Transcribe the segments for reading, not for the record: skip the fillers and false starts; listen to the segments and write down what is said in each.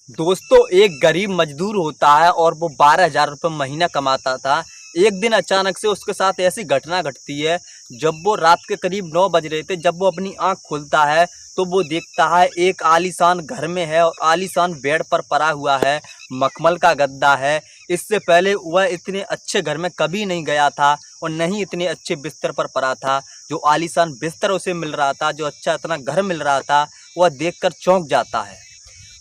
दोस्तों एक गरीब मजदूर होता है और वो 12,000 रुपये महीना कमाता था। एक दिन अचानक से उसके साथ ऐसी घटना घटती है। जब वो रात के करीब 9 बज रहे थे, जब वो अपनी आंख खोलता है तो वो देखता है एक आलीशान घर में है और आलीशान बेड पर पड़ा हुआ है, मखमल का गद्दा है। इससे पहले वह इतने अच्छे घर में कभी नहीं गया था और न ही इतने अच्छे बिस्तर पर पड़ा था। जो आलीशान बिस्तर उसे मिल रहा था, जो अच्छा इतना घर मिल रहा था, वह देखकर चौंक जाता है।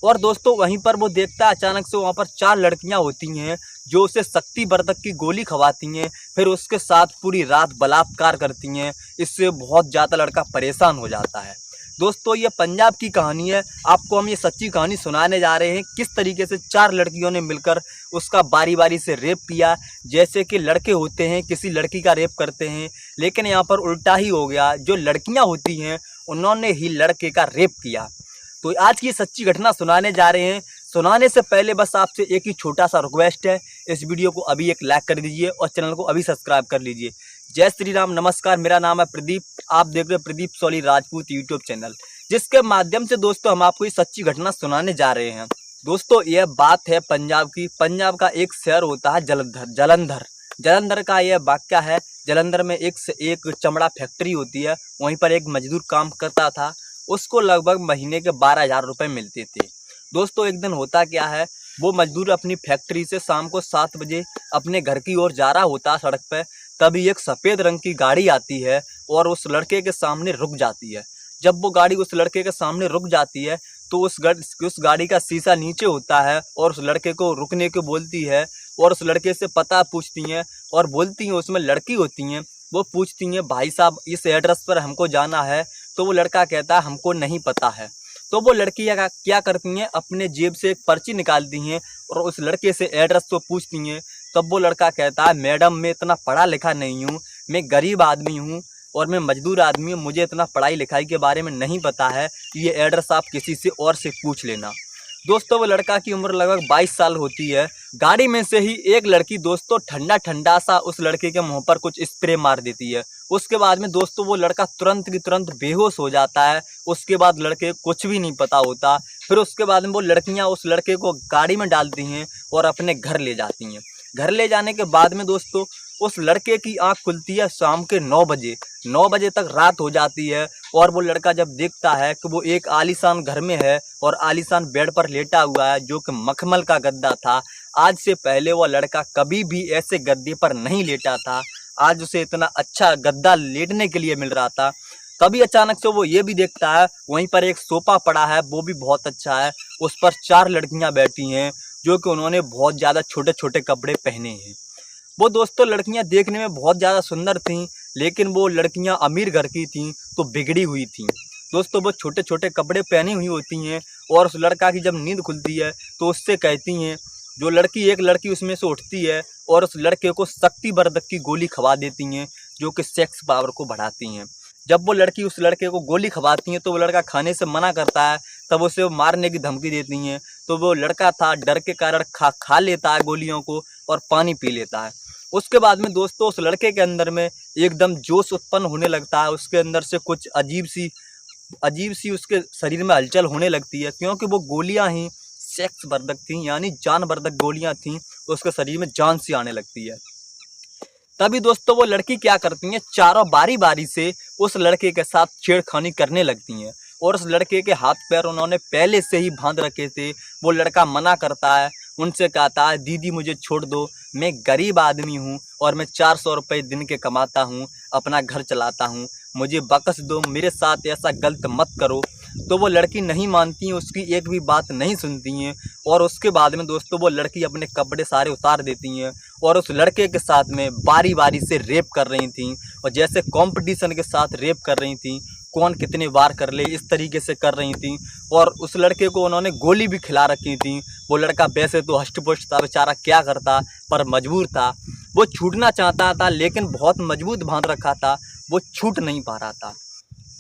और दोस्तों वहीं पर वो देखता है अचानक से वहाँ पर 4 लड़कियाँ होती हैं जो उसे शक्तिवर्धक की गोली खवाती हैं, फिर उसके साथ पूरी रात बलात्कार करती हैं। इससे बहुत ज़्यादा लड़का परेशान हो जाता है। दोस्तों ये पंजाब की कहानी है, आपको हम ये सच्ची कहानी सुनाने जा रहे हैं। किस तरीके से 4 लड़कियों ने मिलकर उसका बारी बारी से रेप किया। जैसे कि लड़के होते हैं किसी लड़की का रेप करते हैं, लेकिन यहाँ पर उल्टा ही हो गया। जो लड़कियाँ होती हैं उन्होंने ही लड़के का रेप किया। तो आज की सच्ची घटना सुनाने जा रहे हैं। सुनाने से पहले बस आपसे एक ही छोटा सा रिक्वेस्ट है, इस वीडियो को अभी एक लाइक कर दीजिए और चैनल को अभी सब्सक्राइब कर लीजिए। जय श्री राम, नमस्कार। मेरा नाम है प्रदीप, आप देख रहे हैं प्रदीप सोली राजपूत यूट्यूब चैनल, जिसके माध्यम से दोस्तों हम आपको ये सच्ची घटना सुनाने जा रहे हैं। दोस्तों यह बात है पंजाब की। पंजाब का एक शहर होता है जलंधर। जलंधर का यह वाक्य है। जलंधर में एक चमड़ा फैक्ट्री होती है, वहीं पर एक मजदूर काम करता था। उसको लगभग महीने के 12,000 रुपये मिलते थे। दोस्तों एक दिन होता क्या है, वो मजदूर अपनी फैक्ट्री से शाम को 7 बजे अपने घर की ओर जा रहा होता है सड़क पर। तभी एक सफ़ेद रंग की गाड़ी आती है और उस लड़के के सामने रुक जाती है। जब वो गाड़ी उस लड़के के सामने रुक जाती है तो उस गाड़ी का शीशा नीचे होता है और उस लड़के को रुकने को बोलती है और उस लड़के से पता पूछती हैं और बोलती हैं, उसमें लड़की होती हैं। वो पूछती हैं, भाई साहब इस एड्रेस पर हमको जाना है। तो वो लड़का कहता है हमको नहीं पता है। तो वो लड़की क्या करती हैं, अपने जेब से एक पर्ची निकालती हैं और उस लड़के से एड्रेस तो पूछती हैं। तब वो लड़का कहता है, मैडम मैं इतना पढ़ा लिखा नहीं हूँ, मैं गरीब आदमी हूँ और मैं मजदूर आदमी हूँ, मुझे इतना पढ़ाई लिखाई के बारे में नहीं पता है, ये एड्रेस आप किसी से और से पूछ लेना। दोस्तों वो लड़का की उम्र लगभग 22 साल होती है। गाड़ी में से ही एक लड़की दोस्तों ठंडा ठंडा सा उस लड़के के मुंह पर कुछ स्प्रे मार देती है। उसके बाद में दोस्तों वो लड़का तुरंत की तुरंत बेहोश हो जाता है। उसके बाद लड़के को कुछ भी नहीं पता होता। फिर उसके बाद में वो लड़कियां उस लड़के को गाड़ी में डालती हैं और अपने घर ले जाती हैं। घर ले जाने के बाद में दोस्तों उस लड़के की आंख खुलती है शाम के 9 बजे। 9 बजे तक रात हो जाती है और वो लड़का जब देखता है कि वो एक आलीशान घर में है और आलीशान बेड पर लेटा हुआ है जो कि मखमल का गद्दा था। आज से पहले वो लड़का कभी भी ऐसे गद्दे पर नहीं लेटा था। आज उसे इतना अच्छा गद्दा लेटने के लिए मिल रहा था। तभी अचानक से वो ये भी देखता है, वहीं पर एक सोफा पड़ा है, वो भी बहुत अच्छा है। उस पर 4 लड़कियां बैठी हैं जो कि उन्होंने बहुत ज़्यादा छोटे छोटे कपड़े पहने हैं। वो दोस्तों लड़कियां देखने में बहुत ज़्यादा सुंदर थीं, लेकिन वो लड़कियां अमीर घर की थीं तो बिगड़ी हुई थीं। दोस्तों वो छोटे छोटे कपड़े पहनी हुई होती हैं और उस लड़का की जब नींद खुलती है तो उससे कहती हैं, एक लड़की उसमें से उठती है और उस लड़के को शक्तिवर्धक की गोली खवा देती हैं जो कि सेक्स पावर को बढ़ाती हैं। जब वो लड़की उस लड़के को गोली खवाती हैं तो वो लड़का खाने से मना करता है। तब उसे वो मारने की धमकी देती हैं तो वो लड़का था डर के कारण खा लेता है गोलियों को और पानी पी लेता है। उसके बाद में दोस्तों उस लड़के के अंदर में एकदम जोश उत्पन्न होने लगता है। उसके अंदर से कुछ अजीब सी उसके शरीर में हलचल होने लगती है, क्योंकि वो गोलियां ही सेक्स वर्धक थी, यानी जानवर्धक गोलियां थीं। उसके शरीर में जान सी आने लगती है। तभी दोस्तों वो लड़की क्या करती हैं, चारों बारी बारी से उस लड़के के साथ छेड़खानी करने लगती हैं और उस लड़के के हाथ पैर उन्होंने पहले से ही बांध रखे थे। वो लड़का मना करता है, उनसे कहता है, दीदी मुझे छोड़ दो, मैं गरीब आदमी हूँ और मैं 400 रुपये दिन के कमाता हूँ, अपना घर चलाता हूँ, मुझे बख्श दो, मेरे साथ ऐसा गलत मत करो। तो वो लड़की नहीं मानती हैं, उसकी एक भी बात नहीं सुनती हैं और उसके बाद में दोस्तों वो लड़की अपने कपड़े सारे उतार देती हैं और उस लड़के के साथ में बारी बारी से रेप कर रही थी और जैसे कंपटीशन के साथ रेप कर रही थी, कौन कितने बार कर ले इस तरीके से कर रही थी। और उस लड़के को उन्होंने गोली भी खिला रखी थी। वो लड़का वैसे तो हष्ट-पुष्ट था, बेचारा क्या करता, पर मजबूर था। वो छूटना चाहता था लेकिन बहुत मजबूत बांध रखा था, वो छूट नहीं पा रहा था।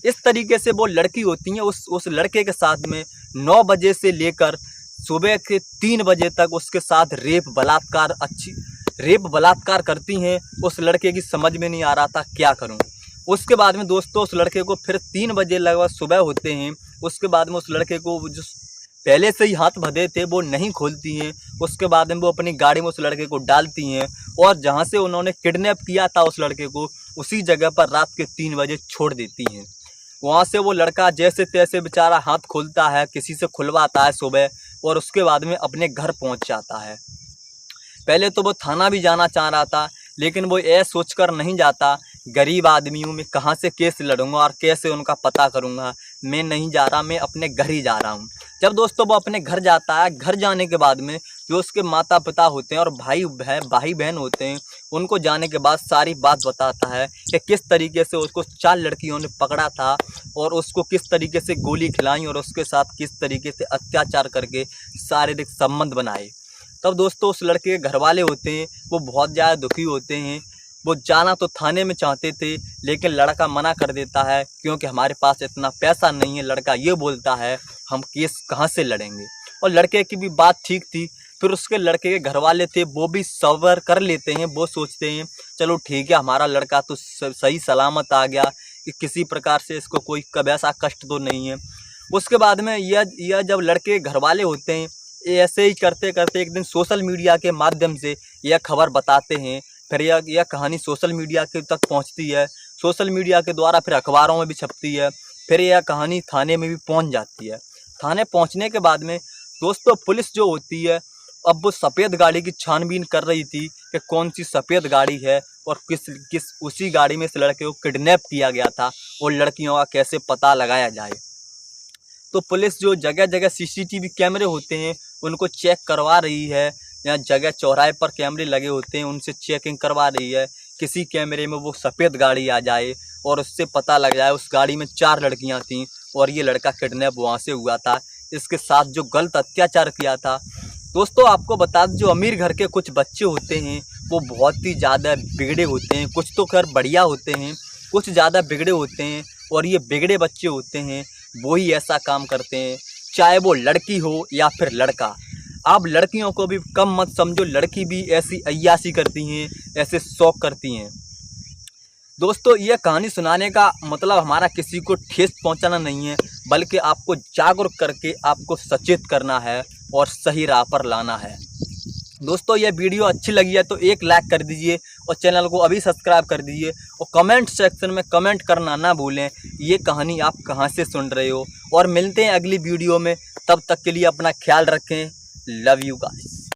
इस तरीके से वो लड़की होती है उस लड़के के साथ में 9 बजे से लेकर सुबह के 3 बजे तक उसके साथ रेप बलात्कार करती हैं। उस लड़के की समझ में नहीं आ रहा था क्या करूं। उसके बाद में दोस्तों उस लड़के को फिर 3 बजे लगभग सुबह होते हैं। उसके बाद में उस लड़के को जो पहले से ही हाथ बंधे थे वो नहीं खोलती हैं। उसके बाद में वो अपनी गाड़ी में उस लड़के को डालती हैं और जहाँ से उन्होंने किडनैप किया था उस लड़के को, उसी जगह पर रात के 3 बजे छोड़ देती हैं। वहाँ से वो लड़का जैसे तैसे बेचारा हाथ खोलता है, किसी से खुलवाता है सुबह, और उसके बाद में अपने घर पहुँच जाता है। पहले तो वो थाना भी जाना चाह रहा था, लेकिन वो ये सोचकर नहीं जाता, गरीब आदमी हूँ, मैं कहाँ से केस लड़ूंगा और कैसे उनका पता करूँगा, मैं नहीं जा रहा, मैं अपने घर ही जा रहा हूँ। जब दोस्तों वो अपने घर जाता है, घर जाने के बाद में जो उसके माता पिता होते हैं और भाई बहन होते हैं, उनको जाने के बाद सारी बात बताता है कि किस तरीके से उसको 4 लड़कियों ने पकड़ा था और उसको किस तरीके से गोली खिलाई और उसके साथ किस तरीके से अत्याचार करके शारीरिक संबंध बनाए। तब दोस्तों उस लड़के के घर वाले होते हैं वो बहुत ज़्यादा दुखी होते हैं। वो जाना तो थाने में चाहते थे, लेकिन लड़का मना कर देता है क्योंकि हमारे पास इतना पैसा नहीं है। लड़का ये बोलता है हम केस कहाँ से लड़ेंगे, और लड़के की भी बात ठीक थी। फिर उसके लड़के के घर वाले थे वो भी सब्र कर लेते हैं, वो सोचते हैं चलो ठीक है, हमारा लड़का तो सही सलामत आ गया, कि किसी प्रकार से इसको कोई कभी ऐसा कष्ट तो नहीं है। उसके बाद में यह जब लड़के घर वाले होते हैं, ये ऐसे ही करते करते एक दिन सोशल मीडिया के माध्यम से यह खबर बताते हैं। फिर यह कहानी सोशल मीडिया के तक पहुंचती है, सोशल मीडिया के द्वारा फिर अखबारों में भी छपती है, फिर यह कहानी थाने में भी पहुंच जाती है। थाने पहुंचने के बाद में दोस्तों पुलिस जो होती है, अब वो सफ़ेद गाड़ी की छानबीन कर रही थी कि कौन सी सफ़ेद गाड़ी है और किस उसी गाड़ी में इस लड़के को किडनैप किया गया था और लड़कियों का कैसे पता लगाया जाए। तो पुलिस जो जगह जगह सीसीटीवी कैमरे होते हैं उनको चेक करवा रही है, यहाँ जगह चौराहे पर कैमरे लगे होते हैं उनसे चेकिंग करवा रही है, किसी कैमरे में वो सफ़ेद गाड़ी आ जाए और उससे पता लग जाए उस गाड़ी में 4 लड़कियां थीं और ये लड़का किडनैप वहाँ से हुआ था, इसके साथ जो गलत अत्याचार किया था। दोस्तों आपको बता दें जो अमीर घर के कुछ बच्चे होते हैं वो बहुत ही ज़्यादा बिगड़े होते हैं, कुछ तो खैर बढ़िया होते हैं, कुछ ज़्यादा बिगड़े होते हैं, और ये बिगड़े बच्चे होते हैं वो ही ऐसा काम करते हैं, चाहे वो लड़की हो या फिर लड़का। आप लड़कियों को भी कम मत समझो, लड़की भी ऐसी अय्याशी करती हैं, ऐसे शौक करती हैं। दोस्तों यह कहानी सुनाने का मतलब हमारा किसी को ठेस पहुंचाना नहीं है, बल्कि आपको जागरूक करके आपको सचेत करना है और सही राह पर लाना है। दोस्तों यह वीडियो अच्छी लगी है तो एक लाइक कर दीजिए और चैनल को अभी सब्सक्राइब कर दीजिए, और कमेंट सेक्शन में कमेंट करना ना भूलें ये कहानी आप कहां से सुन रहे हो। और मिलते हैं अगली वीडियो में, तब तक के लिए अपना ख्याल रखें। Love you guys.